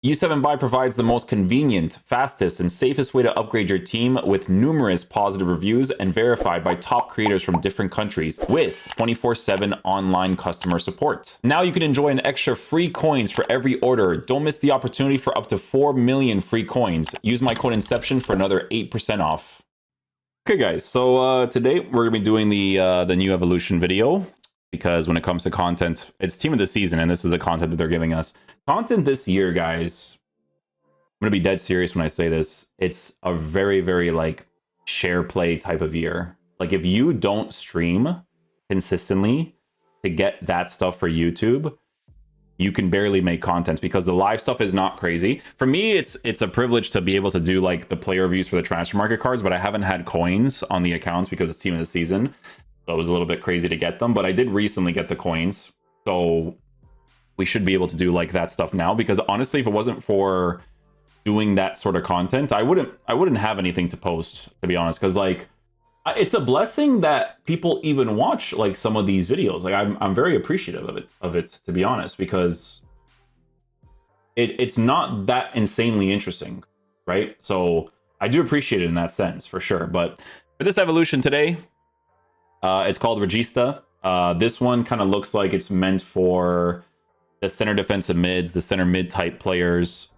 U7 Buy provides the most convenient, fastest, and safest way to upgrade your team with numerous positive reviews and verified by top creators from different countries with 24/7 online customer support. Now you can enjoy an extra free coins for every order. Don't miss the opportunity for up to 4 million free coins. Use my code Inception for another 8% off. Okay guys, so today we're going to be doing the new evolution video, because when it comes to content, it's team of the season and this is the content that they're giving us. Content this year, guys, I'm gonna be dead serious when I say this. It's a very, very like share play type of year. Like if you don't stream consistently to get that stuff for YouTube, you can barely make content because the live stuff is not crazy. For me, it's a privilege to be able to do like the player reviews for the transfer market cards, but I haven't had coins on the accounts because it's team of the season. So it was a little bit crazy to get them, but I did recently get the coins. So we should be able to do like that stuff now, because honestly, if it wasn't for doing that sort of content, I wouldn't have anything to post, to be honest, because like it's a blessing that people even watch like some of these videos. Like I'm very appreciative of it, to be honest, because it's not that insanely interesting, right? So I do appreciate it in that sense for sure. But for this evolution today, it's called Regista. This one kind of looks like it's meant for the center defensive mids, the center mid type players,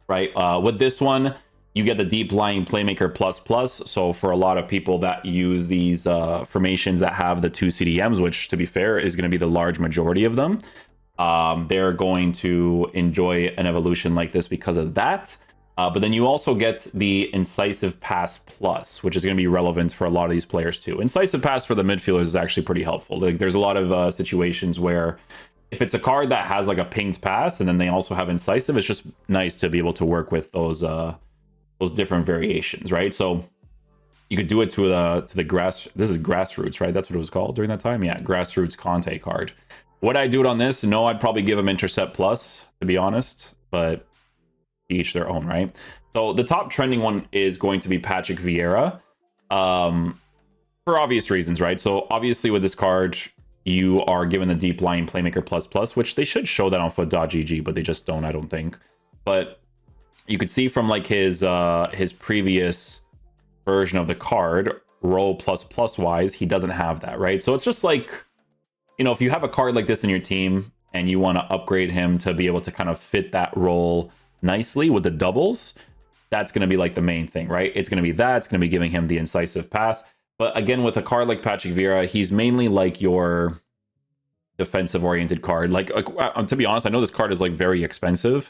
right? With this one, you get the deep lying playmaker plus. So for a lot of people that use these formations that have the 2 CDMs, which to be fair is going to be the large majority of them, they're going to enjoy an evolution like this because of that. But then you also get the Incisive Pass Plus, which is going to be relevant for a lot of these players too. Incisive Pass for the midfielders is actually pretty helpful. Like there's a lot of situations where if it's a card that has like a pinged pass and then they also have Incisive, it's just nice to be able to work with those different variations, right? So you could do it to the grassroots, right? That's what it was called during that time. Yeah, grassroots Conte card. Would I do it on this? No, I'd probably give him Intercept Plus, to be honest, but each their own, right? So the top trending one is going to be Patrick Vieira, for obvious reasons, right? So obviously with this card, you are given the deep lying playmaker plus, which they should show that on foot.gg, but they just don't, I don't think. But you could see from like his previous version of the card, roll plus wise, he doesn't have that, right? So it's just like, you know, if you have a card like this in your team and you want to upgrade him to be able to kind of fit that role nicely with the doubles, that's going to be like the main thing, right? It's going to be that, it's going to be giving him the Incisive Pass. But again, with a card like Patrick Vieira, he's mainly like your defensive oriented card. Like to be honest, I know this card is like very expensive,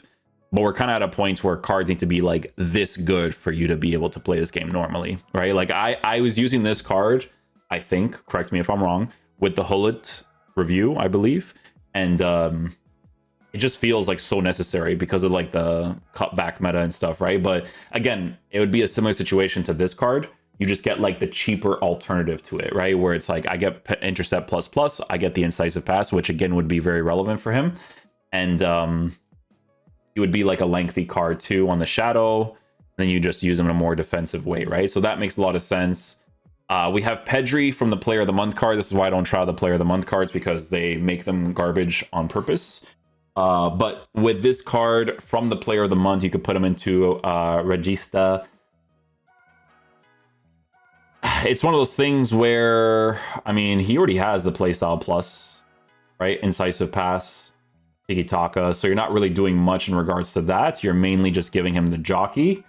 but we're kind of at a point where cards need to be like this good for you to be able to play this game normally, right? Like I was using this card, I think, correct me if I'm wrong, with the Hullet review, I believe. And it just feels like so necessary because of like the cutback meta and stuff, right? But again, it would be a similar situation to this card. You just get like the cheaper alternative to it, right? Where it's like, I get Intercept plus, I get the Incisive Pass, which again would be very relevant for him. And it would be like a lengthy card too on the Shadow. Then you just use them in a more defensive way, right? So that makes a lot of sense. We have Pedri from the Player of the Month card. This is why I don't try the Player of the Month cards, because they make them garbage on purpose. But with this card from the Player of the Month, you could put him into Regista. It's one of those things where, I mean, he already has the playstyle plus, right? Incisive Pass, Tiki Taka. So you're not really doing much in regards to that. You're mainly just giving him the jockey.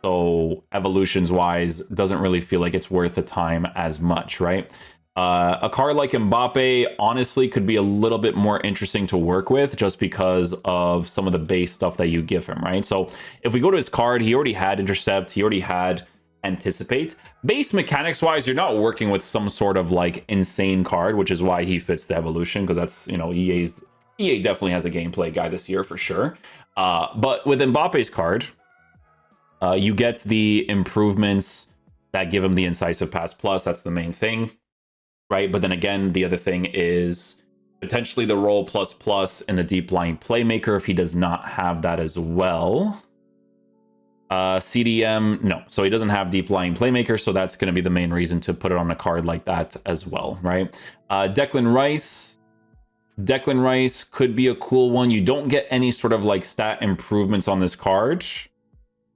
So evolutions wise, doesn't really feel like it's worth the time as much, right? A card like Mbappe, honestly, could be a little bit more interesting to work with just because of some of the base stuff that you give him, right? So if we go to his card, he already had Intercept, he already had Anticipate. Base mechanics wise, you're not working with some sort of like insane card, which is why he fits the evolution, because that's, you know, EA definitely has a gameplay guy this year for sure. But with Mbappe's card, you get the improvements that give him the Incisive Pass Plus. That's the main thing, right? But then again, the other thing is potentially the roll plus and the deep lying playmaker if he does not have that as well. CDM, no. So he doesn't have deep lying playmaker, so that's going to be the main reason to put it on a card like that as well, right? Declan Rice, Declan Rice could be a cool one. You don't get any sort of like stat improvements on this card.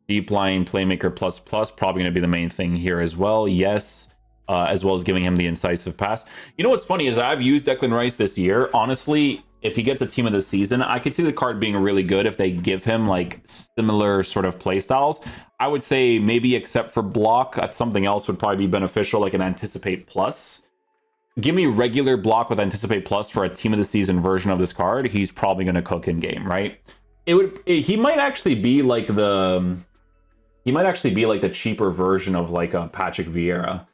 Deep line playmaker plus plus, probably going to be the main thing here as well. Yes. As well as giving him the incisive pass. You know what's funny is I've used Declan Rice this year. Honestly, if he gets a team of the season, I could see the card being really good if they give him like similar sort of playstyles. I would say maybe except for block, something else would probably be beneficial, like an anticipate plus. Give me regular block with anticipate plus for a team of the season version of this card. He's probably going to cook in game, right? He might actually be like the cheaper version of like a Patrick Vieira.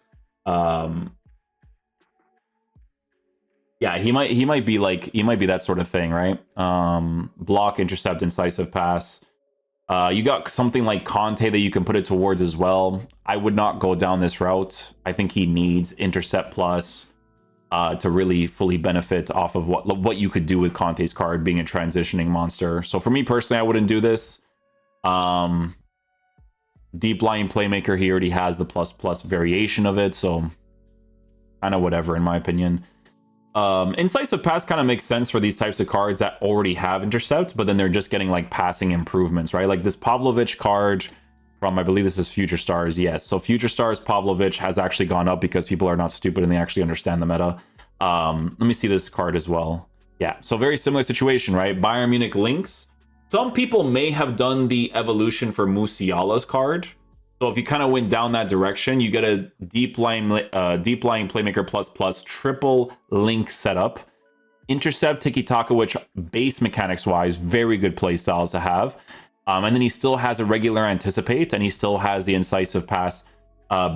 Yeah, he might be that sort of thing, right? Block, intercept, incisive pass. You got something like Conte that you can put it towards as well. I would not go down this route. I think he needs intercept plus to really fully benefit off of what you could do with Conte's card being a transitioning monster. So for me personally, I wouldn't do this. Deep line playmaker, he already has the plus plus variation of it, so kind of whatever in my opinion. Incisive pass kind of makes sense for these types of cards that already have intercept, but then they're just getting like passing improvements, right? Like this Pavlovic card from, I believe this is Future Stars. Yes, so Future Stars Pavlovic has actually gone up because people are not stupid and they actually understand the meta. Let me see this card as well. Yeah, so very similar situation, right? Bayern Munich links. Some people may have done the evolution for Musiala's card. So if you kind of went down that direction, you get a deep line playmaker plus plus triple link setup. Intercept, tiki-taka, which base mechanics wise, very good play styles to have. And then he still has a regular anticipate, and he still has the incisive pass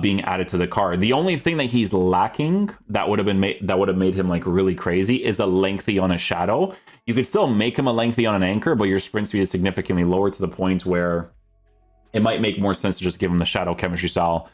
being added to the card. The only thing that he's lacking that would have made him like really crazy is a lengthy on a shadow. You could still make him a lengthy on an anchor, but your sprint speed is significantly lower to the point where it might make more sense to just give him the shadow chemistry style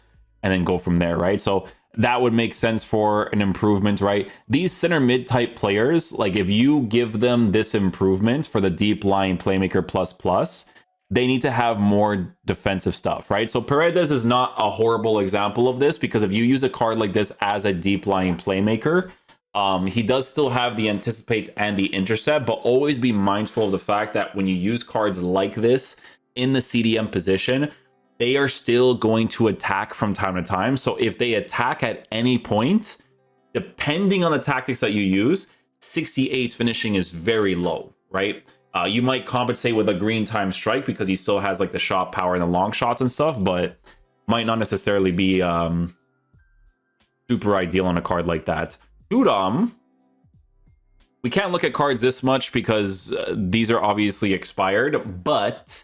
and then go from there, right? So that would make sense for an improvement, right? These center mid type players, like if you give them this improvement for the deep line playmaker plus plus, they need to have more defensive stuff, right? So Paredes is not a horrible example of this, because if you use a card like this as a deep line playmaker, he does still have the anticipate and the intercept, but always be mindful of the fact that when you use cards like this in the CDM position, they are still going to attack from time to time. So if they attack at any point, depending on the tactics that you use, 68 finishing is very low, right? You might compensate with a green time strike because he still has like the shot power and the long shots and stuff, but might not necessarily be super ideal on a card like that. Tudom, we can't look at cards this much because these are obviously expired, but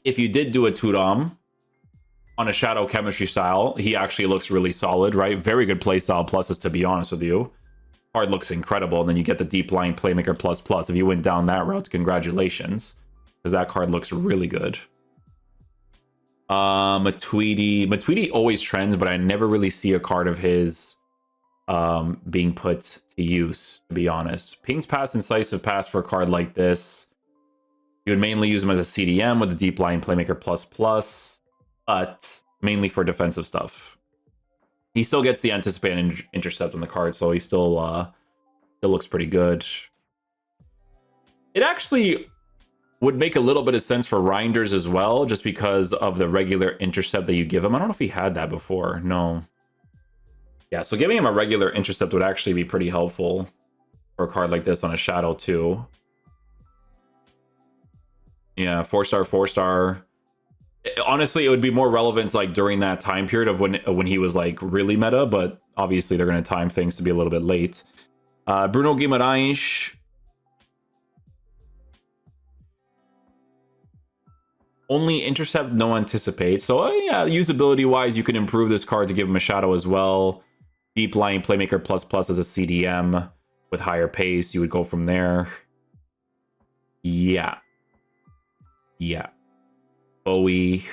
if you did do a Tudom on a shadow chemistry style, he actually looks really solid, right? Very good playstyle pluses, to be honest with you. Card looks incredible, and then you get the deep line playmaker plus plus. If you went down that route, congratulations, because that card looks really good. Matuidi always trends, but I never really see a card of his being put to use, to be honest. Ping's pass, incisive pass for a card like this. You would mainly use him as a CDM with a deep line playmaker plus plus, but mainly for defensive stuff. He still gets the anticipate and intercept on the card, so he still looks pretty good. It actually would make a little bit of sense for Reinders as well, just because of the regular intercept that you give him. I don't know if he had that before. No. Yeah, so giving him a regular intercept would actually be pretty helpful for a card like this on a shadow too. Yeah, 4-star, 4-star. Honestly, it would be more relevant like during that time period of when he was like really meta, but obviously they're going to time things to be a little bit late. Bruno Guimaraes. Only intercept, no anticipate. So yeah, usability wise, you can improve this card to give him a shadow as well. Deep line playmaker plus plus as a CDM with higher pace. You would go from there. Yeah. Yeah. Bowie.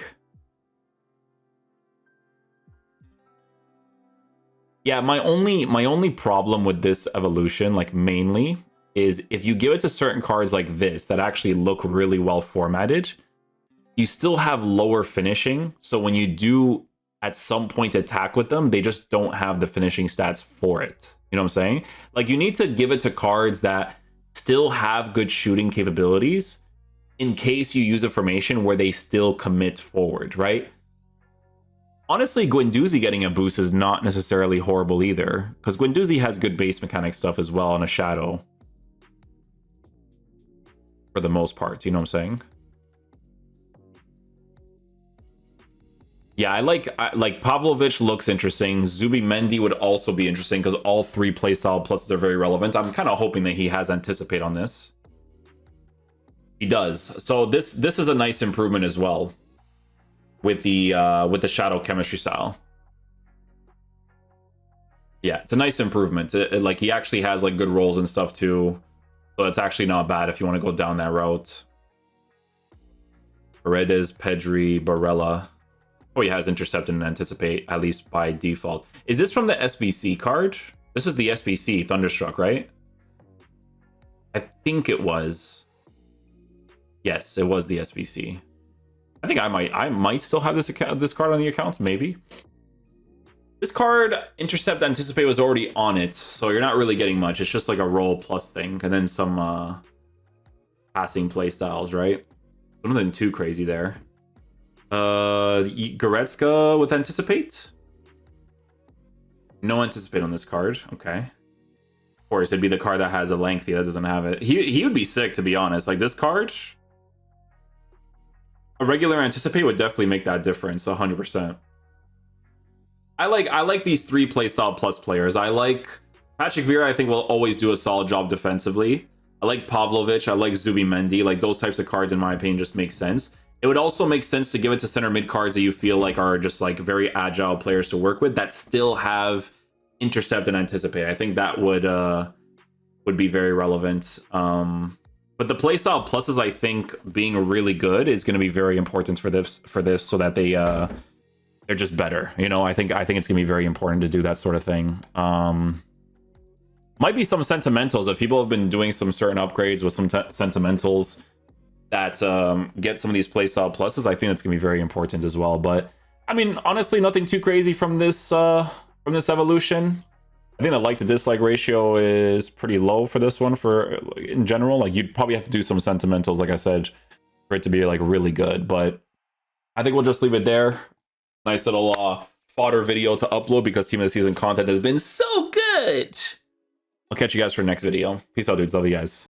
Yeah, my only problem with this evolution, like mainly, is if you give it to certain cards like this that actually look really well formatted, you still have lower finishing. So when you do at some point attack with them, they just don't have the finishing stats for it. You know what I'm saying? Like you need to give it to cards that still have good shooting capabilities in case you use a formation where they still commit forward, right? Honestly, Guendouzi getting a boost is not necessarily horrible either, because Guendouzi has good base mechanic stuff as well on a shadow. For the most part, you know what I'm saying? Yeah, I like Pavlovic looks interesting. Zubimendi would also be interesting because all three playstyle pluses are very relevant. I'm kind of hoping that he has anticipate on this. He does. So this is a nice improvement as well with the shadow chemistry style. Yeah, it's a nice improvement. Like he actually has like good rolls and stuff too. So it's actually not bad if you want to go down that route. Paredes, Pedri, Barella. Oh, he has intercept and anticipate, at least by default. Is this from the SBC card? This is the SBC Thunderstruck, right? I think it was. Yes, it was the SBC. I think I might still have this card on the account, maybe. This card, intercept, anticipate, was already on it, so you're not really getting much. It's just like a roll plus thing, and then some passing play styles, right? Nothing too crazy there. Goretzka with anticipate? No anticipate on this card. Okay. Of course, it'd be the card that has a lengthy that doesn't have it. He would be sick, to be honest. Like this card, a regular anticipate would definitely make that difference 100%. I like these three playstyle plus players. I like Patrick Vieira. I think will always do a solid job defensively. I like Pavlovic. I like Zubimendi. Like those types of cards, in my opinion, just make sense. It would also make sense to give it to center mid cards that you feel like are just like very agile players to work with that still have intercept and anticipate. I think that would be very relevant. But the playstyle pluses, I think, being really good is going to be very important for this so that they're just better. You know, I think it's going to be very important to do that sort of thing. Might be some sentimentals. If people have been doing some certain upgrades with some sentimentals that get some of these playstyle pluses, I think it's going to be very important as well. But I mean, honestly, nothing too crazy from this evolution. I think the like to dislike ratio is pretty low for this one in general. Like you'd probably have to do some sentimentals, like I said, for it to be like really good. But I think we'll just leave it there. Nice little fodder video to upload because Team of the Season content has been so good. I'll catch you guys for the next video. Peace out, dudes. Love you guys.